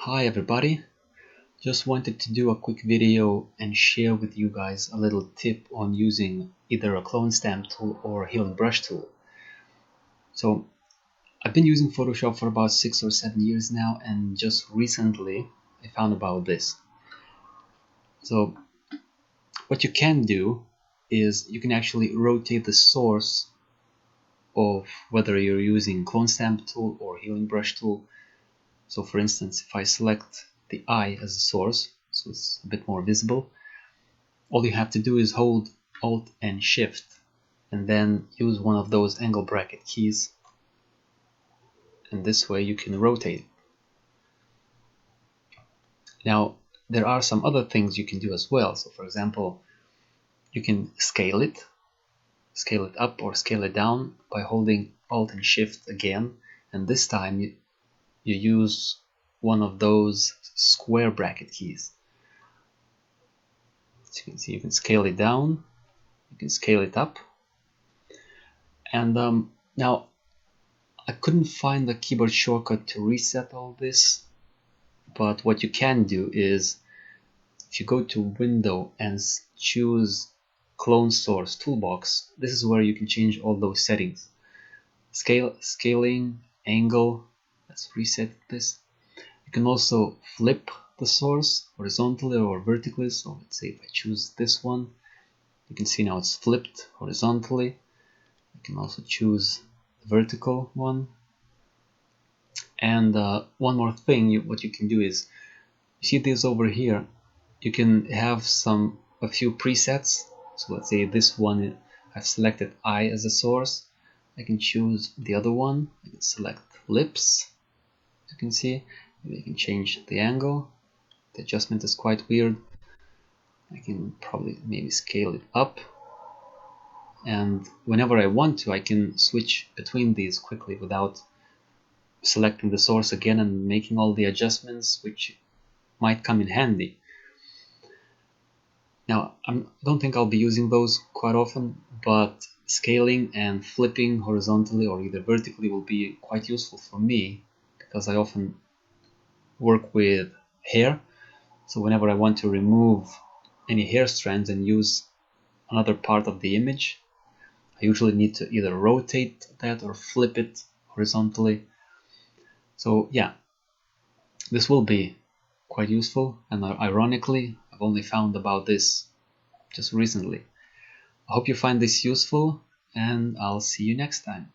Hi everybody, just wanted to do a quick video and share with you guys a little tip on using either a clone stamp tool or a healing brush tool. So I've been using Photoshop for about 6 or 7 years now, and just recently I found about this. So what you can do is you can actually rotate the source of whether you're using clone stamp tool or healing brush tool. So for instance, if I select the eye as a source, so it's a bit more visible, all you have to do is hold Alt and Shift and then use one of those angle bracket keys, and this way you can rotate it. Now there are some other things you can do as well. So for example, you can scale it up or scale it down by holding Alt and Shift again, and this time you use one of those square bracket keys. As you can see, you can scale it down, you can scale it up, and now I couldn't find the keyboard shortcut to reset all this, but what you can do is if you go to Window and choose Clone Source Toolbox, this is where you can change all those settings. Scaling, angle, let's reset this. You can also flip the source horizontally or vertically. So let's say if I choose this one, you can see now it's flipped horizontally. You can also choose the vertical one. And one more thing, what you can do is, you see this over here, you can have a few presets. So let's say this one, I've selected eye as a source. I can choose the other one. I can select lips. As you can see, maybe I can change the angle. The adjustment is quite weird. I can probably maybe scale it up. And whenever I want to, I can switch between these quickly without selecting the source again and making all the adjustments, which might come in handy. Now, I don't think I'll be using those quite often, but scaling and flipping horizontally or either vertically will be quite useful for me, because I often work with hair. So whenever I want to remove any hair strands and use another part of the image, I usually need to either rotate that or flip it horizontally. So yeah, this will be quite useful, and ironically, I've only found about this just recently. I hope you find this useful, and I'll see you next time.